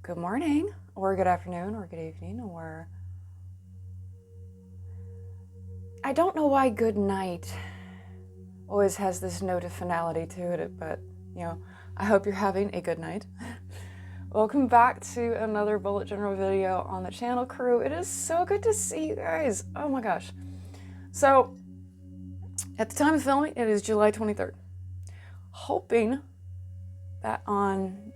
good morning, or good afternoon, or good evening, or I don't know why good night always has this note of finality to it, but I hope you're having a good night. Welcome back to another bullet journal video on the channel, crew. It is so good to see you guys. Oh my gosh. So at the time of filming, it is July 23rd. Hoping that on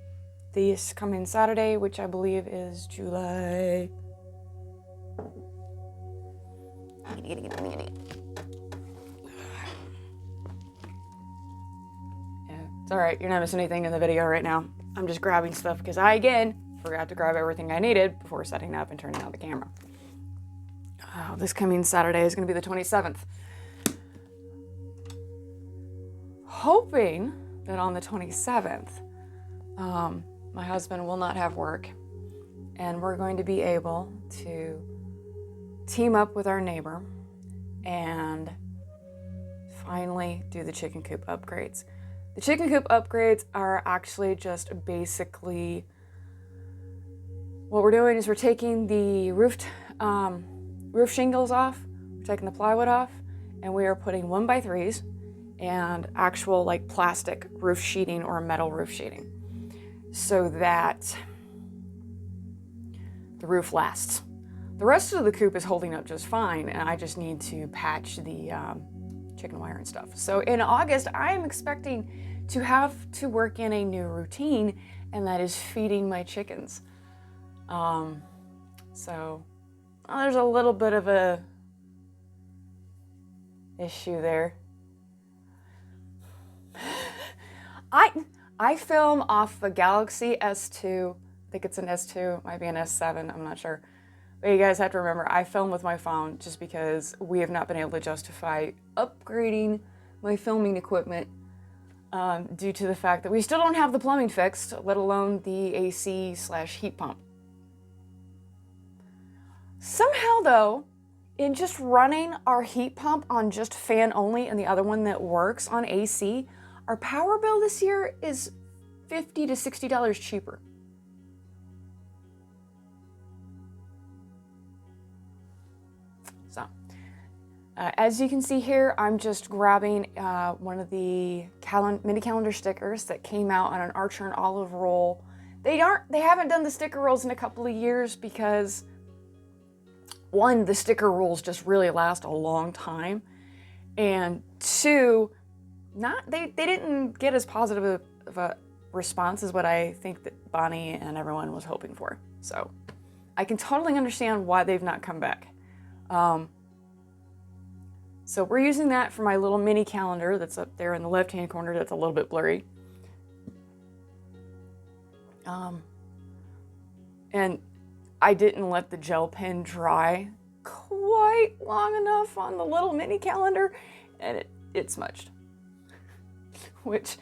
this coming Saturday, which I believe is July... It's all right, you're not missing anything in the video right now. I'm just grabbing stuff because I, again, forgot to grab everything I needed before setting up and turning on the camera. This coming Saturday is going to be the 27th. Hoping that on the 27th, my husband will not have work and we're going to be able to team up with our neighbor and finally do the chicken coop upgrades. The chicken coop upgrades are actually just basically, what we're doing is we're taking the roof shingles off, we're taking the plywood off, and we are putting 1x3s and actual like plastic roof sheeting or metal roof sheeting so that the roof lasts. The rest of the coop is holding up just fine, and I just need to patch the chicken wire and stuff. So in August, I am expecting to have to work in a new routine, and that is feeding my chickens. So there's a little bit of a issue there. I film off a Galaxy S2. I think it's an S2, might be an S7, I'm not sure. But you guys have to remember, I film with my phone just because we have not been able to justify upgrading my filming equipment due to the fact that we still don't have the plumbing fixed, let alone the AC/heat pump. Somehow though, in just running our heat pump on just fan only and the other one that works on AC, our power bill this year is $50 to $60 cheaper. So, as you can see here, I'm just grabbing one of the mini calendar stickers that came out on an Archer and Olive roll. They haven't done the sticker rolls in a couple of years because, one, the sticker rolls just really last a long time, and two, they didn't get as positive of a response as what I think that Bonnie and everyone was hoping for. So I can totally understand why they've not come back. So we're using that for my little mini calendar that's up there in the left-hand corner that's a little bit blurry. And I didn't let the gel pen dry quite long enough on the little mini calendar, and it smudged. Which,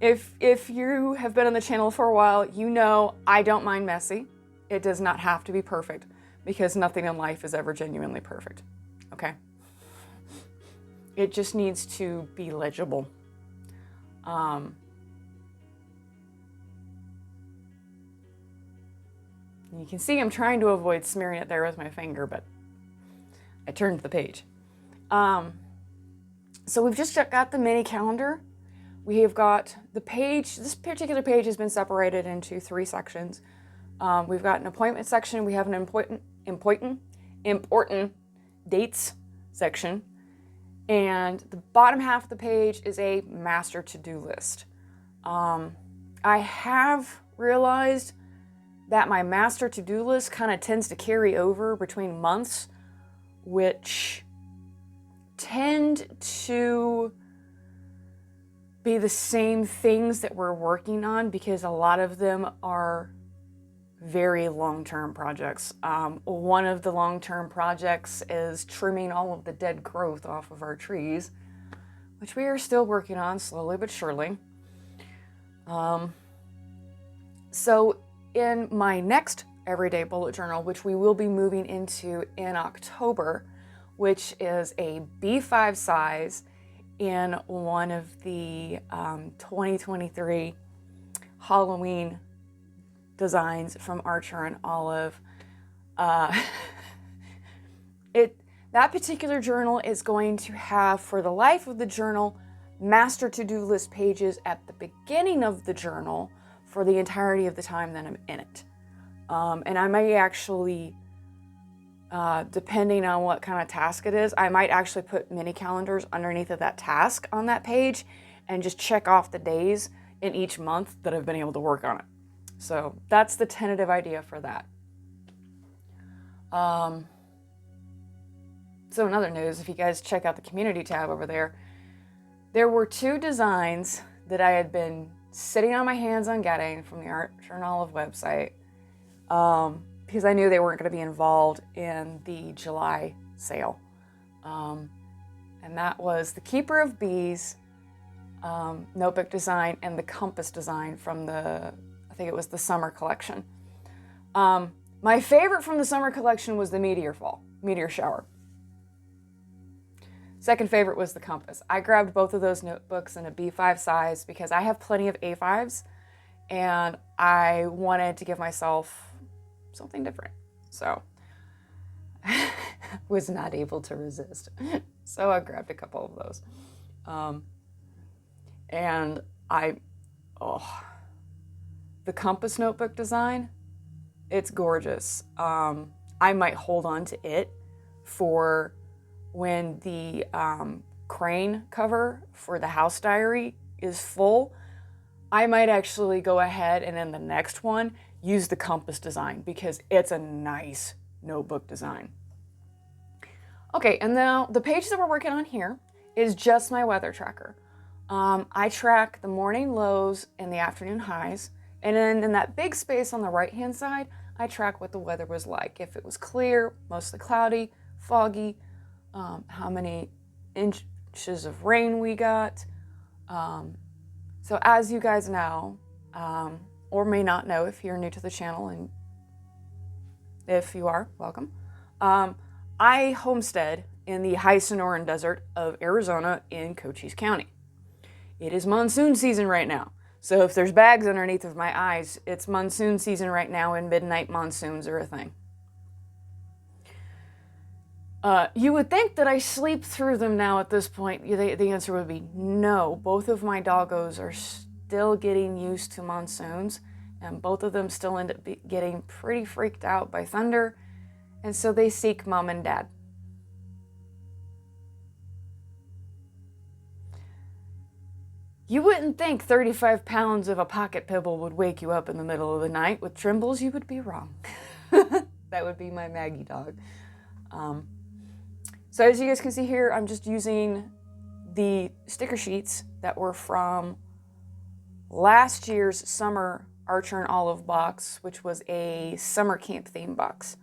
if you have been on the channel for a while, you know I don't mind messy. It does not have to be perfect, because nothing in life is ever genuinely perfect, okay? It just needs to be legible. You can see I'm trying to avoid smearing it there with my finger, but I turned the page. So we've just got the mini calendar. We have got the page. This particular page has been separated into 3 sections. We've got an appointment section. We have an important dates section. And the bottom half of the page is a master to-do list. I have realized that my master to-do list kind of tends to carry over between months, which tend to be the same things that we're working on because a lot of them are very long-term projects. One of the long-term projects is trimming all of the dead growth off of our trees, which we are still working on slowly but surely. So in my next everyday bullet journal, which we will be moving into in October, which is a B5 size in one of the 2023 Halloween designs from Archer and Olive. That particular journal is going to have, for the life of the journal, master to-do list pages at the beginning of the journal for the entirety of the time that I'm in it. And I may actually, depending on what kind of task it is, I might actually put mini calendars underneath of that task on that page and just check off the days in each month that I've been able to work on it. So that's the tentative idea for that. So in other news, if you guys check out the community tab over there, there were 2 designs that I had been sitting on my hands on getting from the Archer and Olive website, because I knew they weren't going to be involved in the July sale. And that was the Keeper of Bees notebook design and the compass design from I think it was the summer collection. My favorite from the summer collection was the meteor shower. Second favorite was the compass. I grabbed both of those notebooks in a B5 size because I have plenty of A5s and I wanted to give myself something different. So I was not able to resist. So I grabbed a couple of those. And the compass notebook design, it's gorgeous. I might hold on to it for when the crane cover for the house diary is full. I might actually go ahead and in the next one use the compass design because it's a nice notebook design. Okay, and now the page that we're working on here is just my weather tracker. I track the morning lows and the afternoon highs, and then in that big space on the right hand side, I track what the weather was like. If it was clear, mostly cloudy, foggy, how many inches of rain we got. So as you guys know, or may not know if you're new to the channel, and if you are, welcome. I homestead in the high Sonoran Desert of Arizona in Cochise County. It is monsoon season right now. So if there's bags underneath of my eyes, it's monsoon season right now and midnight monsoons are a thing. You would think that I sleep through them now at this point. The answer would be no. Both of my doggos are still getting used to monsoons, and both of them still end up getting pretty freaked out by thunder, and so they seek mom and dad. You wouldn't think 35 pounds of a pocket pebble would wake you up in the middle of the night with trembles. You would be wrong. That would be my Maggie dog. So as you guys can see here, I'm just using the sticker sheets that were from last year's summer Archer and Olive box, which was a summer camp theme box.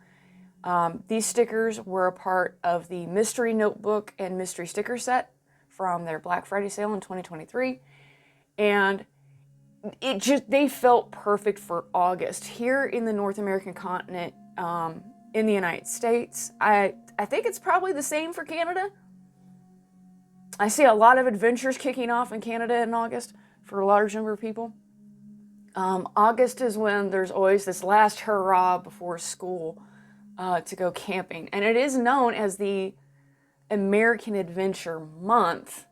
These stickers were a part of the mystery notebook and mystery sticker set from their Black Friday sale in 2023. And they felt perfect for August. Here in the North American continent, in the United States, I think it's probably the same for Canada. I see a lot of adventures kicking off in Canada in August for a large number of people. August is when there's always this last hurrah before school to go camping. And it is known as the American Adventure Month,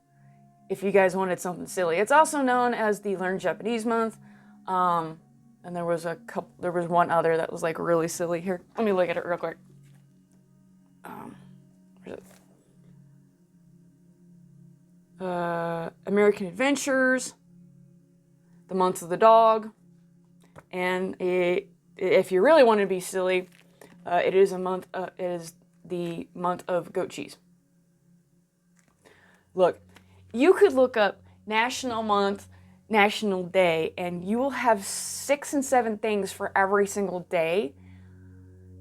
if you guys wanted something silly. It's also known as the Learn Japanese Month. And there was one other that was like really silly here. Let me look at it real quick. Where's it? American Adventures, the Month of the Dog, and if you really want to be silly, it is the month of goat cheese. Look, you could look up National Month, National Day, and you will have 6 and 7 things for every single day.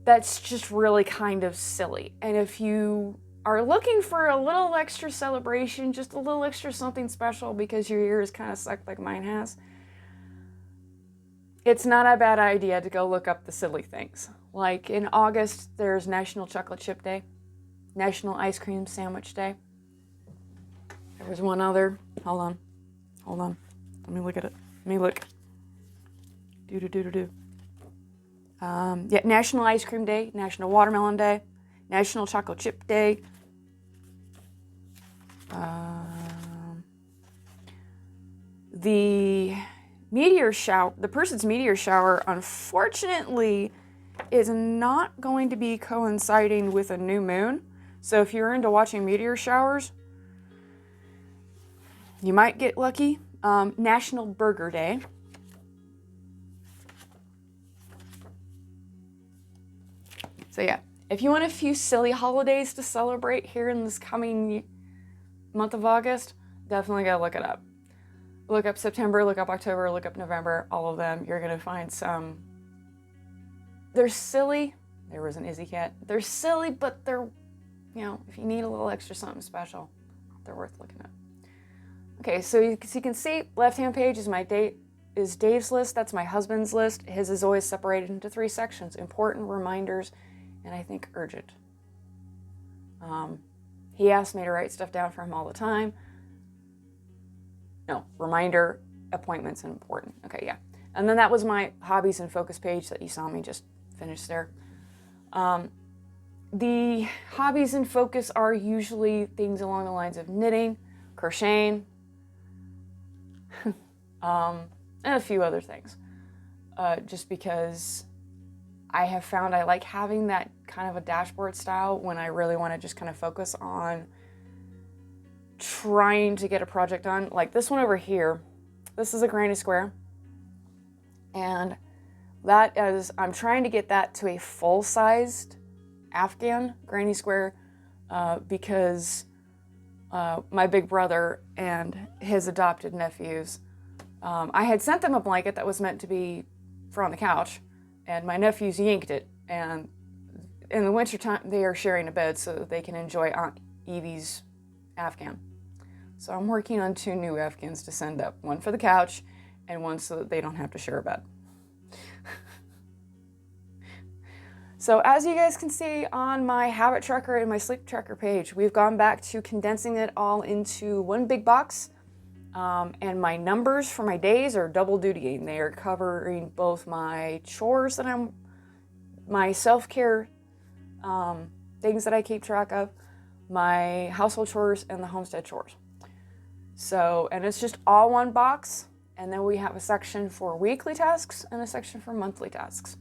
That's just really kind of silly. And if you are looking for a little extra celebration, just a little extra something special because your ear is kind of sucked like mine has, it's not a bad idea to go look up the silly things. Like in August, there's National Chocolate Chip Day, National Ice Cream Sandwich Day. There was one other. Hold on. Let me look at it. Let me look. Yeah, National Ice Cream Day, National Watermelon Day, National Chocolate Chip Day. The meteor shower, the person's meteor shower, unfortunately, is not going to be coinciding with a new moon. So if you're into watching meteor showers, you might get lucky. National Burger Day. So yeah, if you want a few silly holidays to celebrate here in this coming month of August, definitely gotta look it up. Look up September, look up October, look up November, all of them. You're gonna find some. They're silly. There was an Izzy cat. They're silly, but they're, you know, if you need a little extra something special, they're worth looking at. Okay, so you can see, left-hand page is my date, is Dave's list. That's my husband's list. His is always separated into 3 sections: important, reminders, and I think urgent. He asked me to write stuff down for him all the time. No, reminder, appointments, and important. Okay, yeah. And then that was my hobbies and focus page that you saw me just finish there. The hobbies and focus are usually things along the lines of knitting, crocheting, and a few other things. Just because I have found I like having that kind of a dashboard style when I really want to just kind of focus on trying to get a project done. Like this one over here, this is a granny square. And that is, I'm trying to get that to a full-sized Afghan granny square because my big brother and his adopted nephews, I had sent them a blanket that was meant to be for on the couch, and my nephews yanked it. And in the wintertime, they are sharing a bed so that they can enjoy Aunt Evie's Afghan. So I'm working on 2 new Afghans to send up, one for the couch and one so that they don't have to share a bed. So as you guys can see on my habit tracker and my sleep tracker page, we've gone back to condensing it all into one big box. And my numbers for my days are double dutying. They are covering both my chores that my self-care things that I keep track of, my household chores, and the homestead chores. So, and it's just all one box. And then we have a section for weekly tasks and a section for monthly tasks.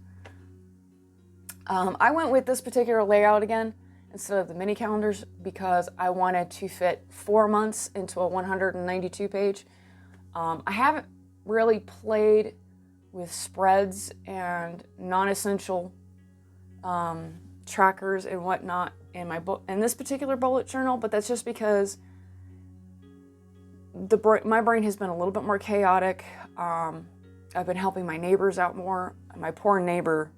I went with this particular layout again instead of the mini calendars because I wanted to fit 4 months into a 192 page. I haven't really played with spreads and non-essential trackers and whatnot in this particular bullet journal, but that's just because my brain has been a little bit more chaotic. I've been helping my neighbors out more. My poor neighbor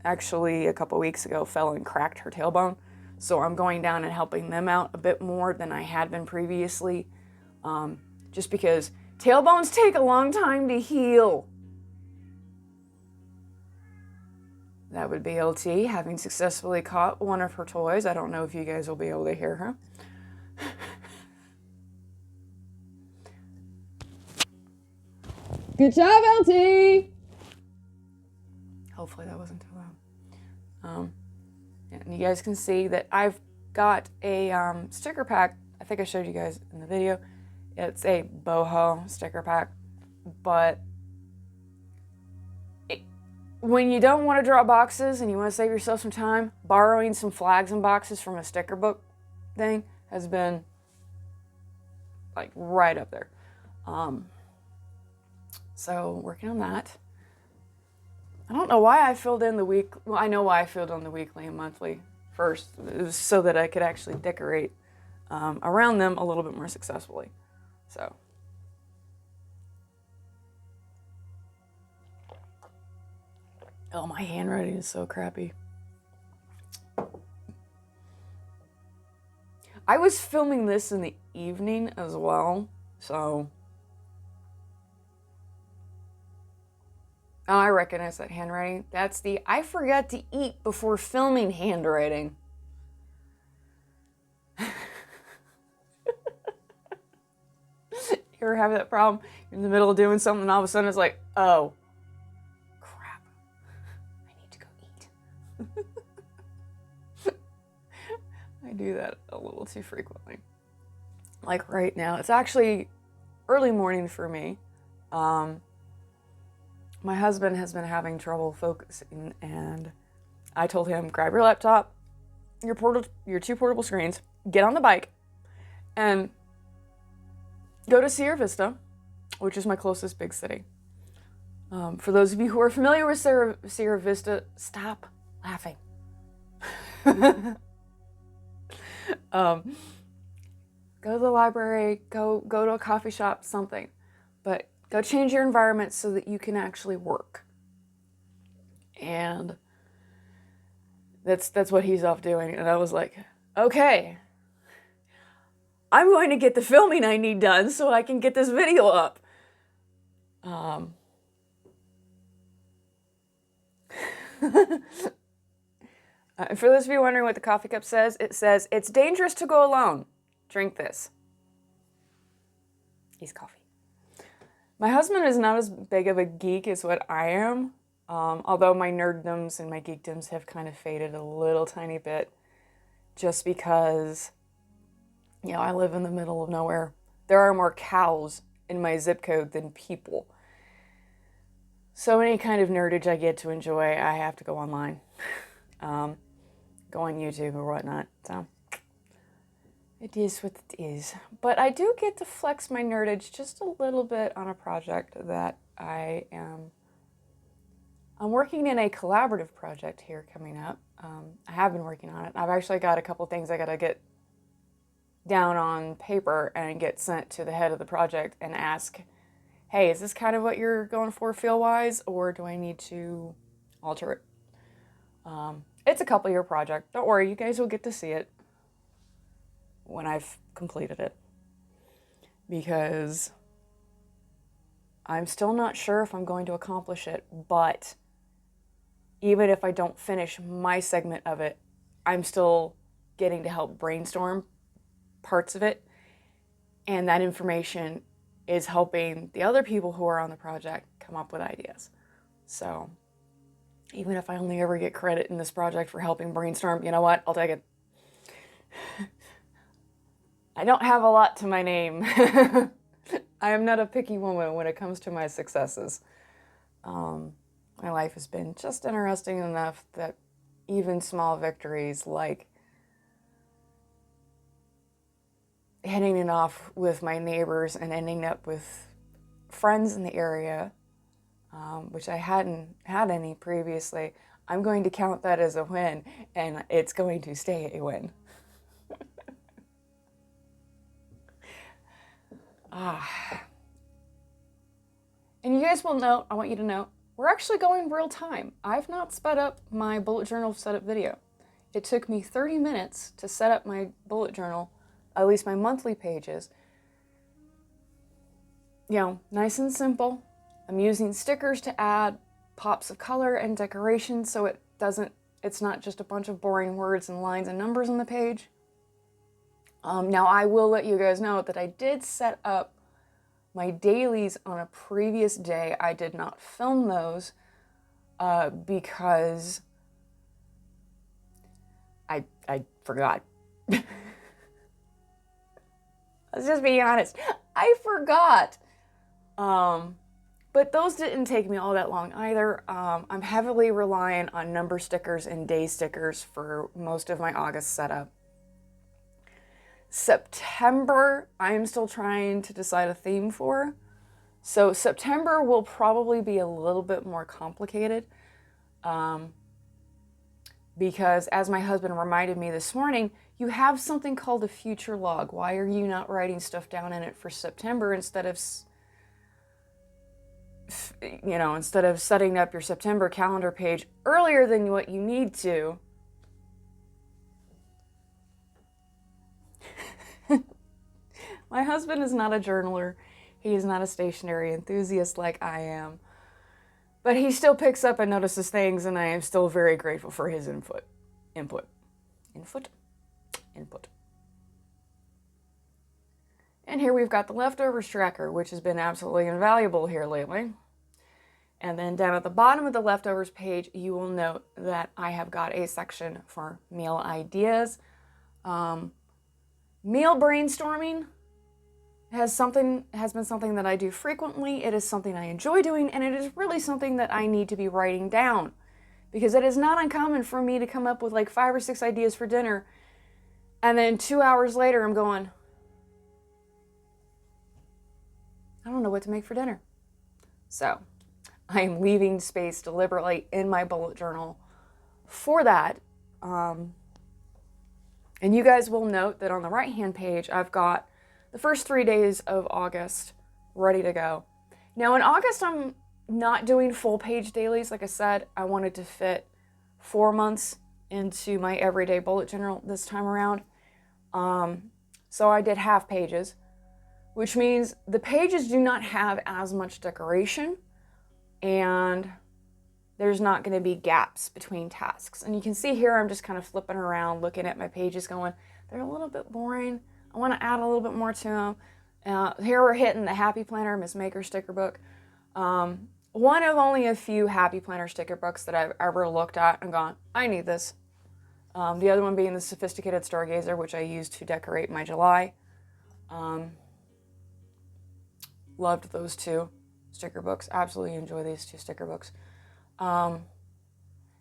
actually a couple weeks ago fell and cracked her tailbone. So I'm going down and helping them out a bit more than I had been previously. Just because tailbones take a long time to heal. That would be LT, having successfully caught one of her toys. I don't know if you guys will be able to hear her. Good job, LT! Hopefully that wasn't too loud. And you guys can see that I've got a sticker pack. I think I showed you guys in the video. It's a boho sticker pack. But when you don't want to draw boxes and you want to save yourself some time, borrowing some flags and boxes from a sticker book thing has been like right up there. So working on that. I don't know why I filled in the week. Well, I know why I filled in the weekly and monthly first. It was so that I could actually decorate around them a little bit more successfully. So. Oh, my handwriting is so crappy. I was filming this in the evening as well, so. Oh, I recognize that handwriting. That's the I forgot to eat before filming handwriting. You ever have that problem? You're in the middle of doing something and all of a sudden it's like, oh, crap. I need to go I do that a little too frequently. Like right now, it's actually early morning for me. My husband has been having trouble focusing, and I told him, grab your laptop, your two portable screens, get on the bike, and go to Sierra Vista, which is my closest big city. For those of you who are familiar with Sierra Vista, stop laughing. Go to the library, go to a coffee shop, something. But go change your environment so that you can actually work. And that's what he's off doing. And I was like, okay, I'm going to get the filming I need done so I can get this video up. For those of you wondering what the coffee cup says, it says, it's dangerous to go alone. Drink this. He's coffee. My husband is not as big of a geek as what I am, although my nerddoms and my geekdoms have kind of faded a little tiny bit just because, you know, I live in the middle of nowhere. There are more cows in my zip code than people. So any kind of nerdage I get to enjoy, I have to go online. Go on YouTube or whatnot. So it is what it is. But I do get to flex my nerdage just a little bit on a project that I'm working in a collaborative project here coming up. I have been working on it. I've actually got a couple things I got to get down on paper and get sent to the head of the project and ask, hey, is this kind of what you're going for feel-wise, or do I need to alter it? It's a couple-year project. Don't worry, you guys will get to see it when I've completed it. Because I'm still not sure if I'm going to accomplish it, but even if I don't finish my segment of it, I'm still getting to help brainstorm parts of it. And that information is helping the other people who are on the project come up with ideas. So even if I only ever get credit in this project for helping brainstorm, you know what? I'll take it. I don't have a lot to my name. I am not a picky woman when it comes to my successes. My life has been just interesting enough that even small victories like hitting it off with my neighbors and ending up with friends in the area, which I hadn't had any previously, I'm going to count that as a win, and it's going to stay a win. And you guys will note, I want you to know, we're actually going real time. I've not sped up my bullet journal setup video. It took me 30 minutes to set up my bullet journal, at least my monthly pages. You know, nice and simple. I'm using stickers to add pops of color and decoration so it's not just a bunch of boring words and lines and numbers on the page. Now I will let you guys know that I did set up my dailies on a previous day. I did not film those because I forgot. Let's just be honest. I forgot. But those didn't take me all that long either. I'm heavily reliant on number stickers and day stickers for most of my August setup. September, I'm still trying to decide a theme for. So September will probably be a little bit more complicated. Because as my husband reminded me this morning, you have something called a future log. Why are you not writing stuff down in it for September instead of setting up your September calendar page earlier than what you need to? My husband is not a journaler. He is not a stationery enthusiast like I am. But he still picks up and notices things, and I am still very grateful for his input. And here we've got the leftovers tracker, which has been absolutely invaluable here lately. And then down at the bottom of the leftovers page, you will note that I have got a section for meal ideas. Meal brainstorming has been something that I do frequently. It is something I enjoy doing, and it is really something that I need to be writing down, because it is not uncommon for me to come up with like 5 or 6 ideas for dinner, and then 2 hours later I'm going, I don't know what to make for dinner. So I am leaving space deliberately in my bullet journal for that. And you guys will note that on the right-hand page, I've got the first 3 days of August ready to go. Now in August, I'm not doing full page dailies. Like I said, I wanted to fit 4 months into my everyday bullet journal this time around. So I did half pages, which means the pages do not have as much decoration, and there's not going to be gaps between tasks. And you can see here I'm just kind of flipping around, looking at my pages going, they're a little bit boring. I want to add a little bit more to them. Here we're hitting the Happy Planner Miss Maker sticker book. One of only a few Happy Planner sticker books that I've ever looked at and gone, I need this. The other one being the Sophisticated Stargazer, which I used to decorate my July. Loved those 2 sticker books. Absolutely enjoy these 2 sticker books.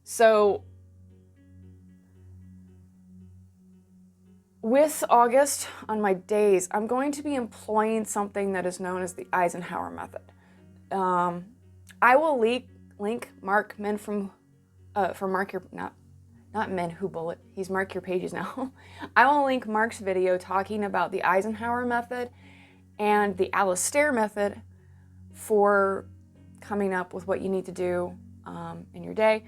So with August on my days, I'm going to be employing something that is known as the Eisenhower method. I will link Mark Men from Mark Your not Men Who Bullet. He's Mark Your Pages now. I will link Mark's video talking about the Eisenhower method and the Alistair method for coming up with what you need to do in your day.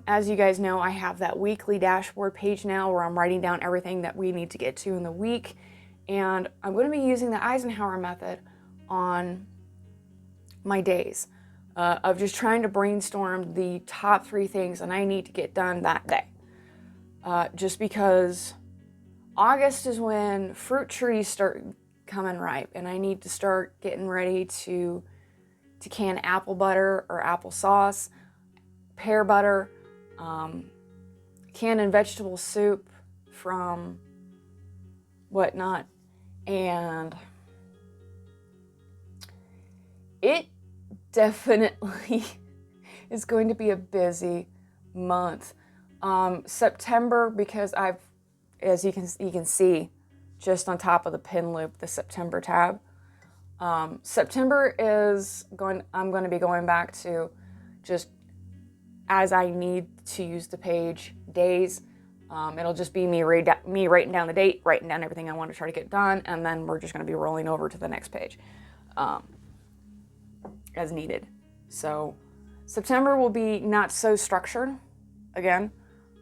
As you guys know, I have that weekly dashboard page now where I'm writing down everything that we need to get to in the week. And I'm going to be using the Eisenhower method on my days of just trying to brainstorm the top 3 things that I need to get done that day. Just because August is when fruit trees start coming ripe, and I need to start getting ready to can apple butter or applesauce, pear butter, canned and vegetable soup from whatnot, and it definitely is going to be a busy month. September, because as you can see just on top of the pin loop, the September tab. September I'm going to be going back to just as I need to use the page days. It'll just be me writing down the date, writing down everything I want to try to get done, and then we're just going to be rolling over to the next page as needed. So September will be not so structured again.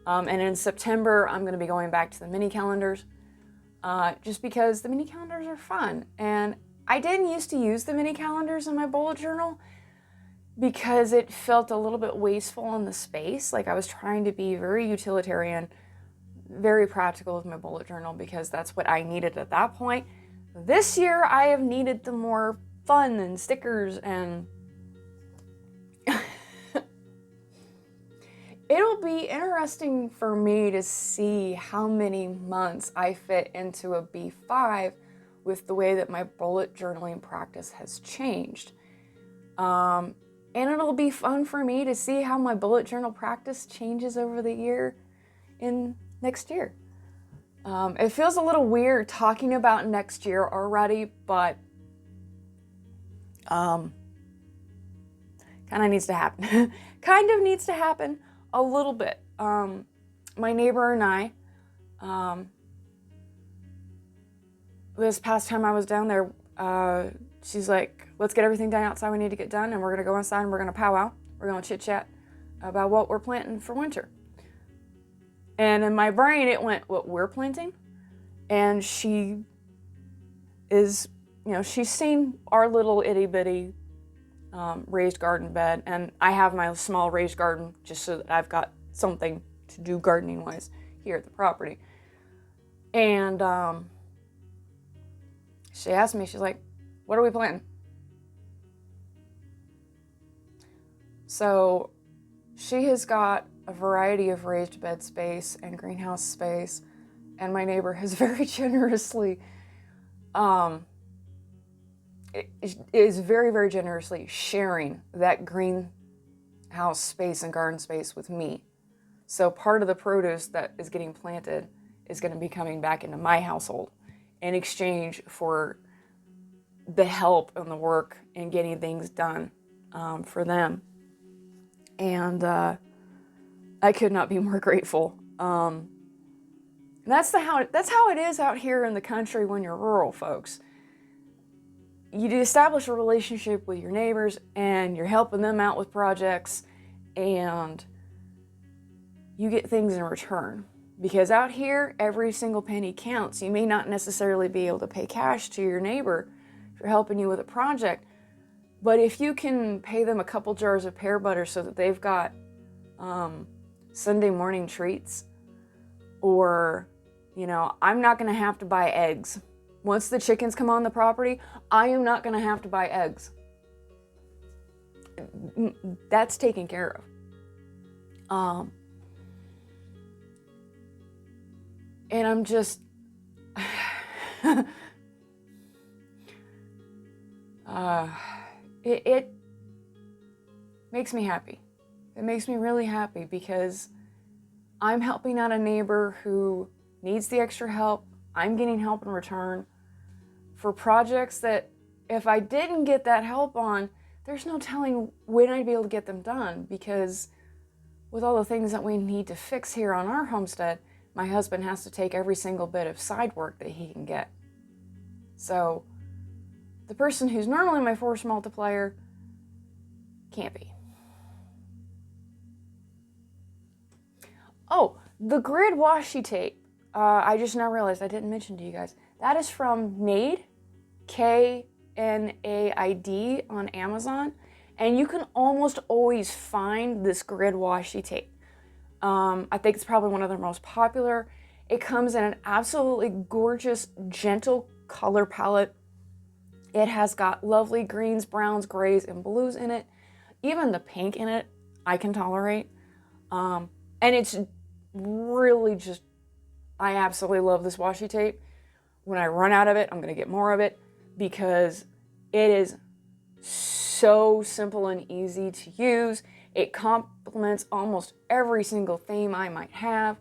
And in September, I'm going to be going back to the mini calendars just because the mini calendars are fun. And I didn't used to use the mini calendars in my bullet journal because it felt a little bit wasteful in the space. Like I was trying to be very utilitarian, very practical with my bullet journal because that's what I needed at that point. This year, I have needed the more fun and stickers, and it'll be interesting for me to see how many months I fit into a B5 with the way that my bullet journaling practice has changed. And it'll be fun for me to see how my bullet journal practice changes over the year in next year. It feels a little weird talking about next year already, but kind of needs to happen. Kind of needs to happen a little bit. My neighbor and I, this past time I was down there, she's like, let's get everything done outside we need to get done, and we're going to go inside and we're going to powwow. We're going to chit-chat about what we're planting for winter. And in my brain, it went, what we're planting? And she is, she's seen our little itty-bitty raised garden bed, and I have my small raised garden just so that I've got something to do gardening-wise here at the property. And she asked me, she's like, what are we planting? So she has got a variety of raised bed space and greenhouse space, and my neighbor has very generously, is very, very generously sharing that greenhouse space and garden space with me. So part of the produce that is getting planted is going to be coming back into my household in exchange for the help and the work and getting things done for them. And I could not be more grateful. That's how it is out here in the country when you're rural, folks. You establish a relationship with your neighbors and you're helping them out with projects and you get things in return. Because out here, every single penny counts. You may not necessarily be able to pay cash to your neighbor for helping you with a project, but if you can pay them a couple jars of pear butter so that they've got Sunday morning treats, or, you know, I'm not going to have to buy eggs. Once the chickens come on the property, I am not going to have to buy eggs. That's taken care of. And I'm just, it makes me happy. It makes me really happy because I'm helping out a neighbor who needs the extra help. I'm getting help in return for projects that if I didn't get that help on, there's no telling when I'd be able to get them done, because with all the things that we need to fix here on our homestead, my husband has to take every single bit of side work that he can get. So the person who's normally my force multiplier can't be. Oh, the grid washi tape. I just now realized I didn't mention to you guys. That is from Knaid, Knaid on Amazon. And you can almost always find this grid washi tape. I think it's probably one of their most popular. It comes in an absolutely gorgeous, gentle color palette. It has got lovely greens, browns, grays, and blues in it. Even the pink in it, I can tolerate. And it's really just, I absolutely love this washi tape. When I run out of it, I'm going to get more of it because it is so simple and easy to use. It complements almost every single theme I might have.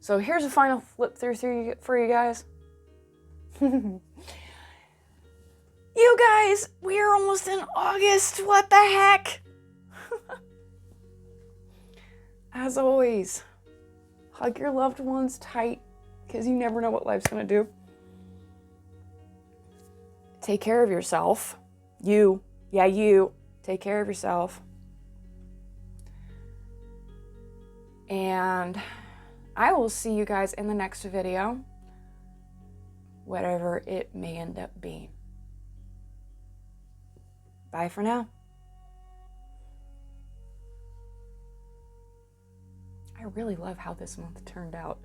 So here's a final flip through for you guys. You guys, we are almost in August. What the heck? As always, hug your loved ones tight because you never know what life's going to do. Take care of yourself. You. Take care of yourself. And I will see you guys in the next video, whatever it may end up being. Bye for now. I really love how this month turned out.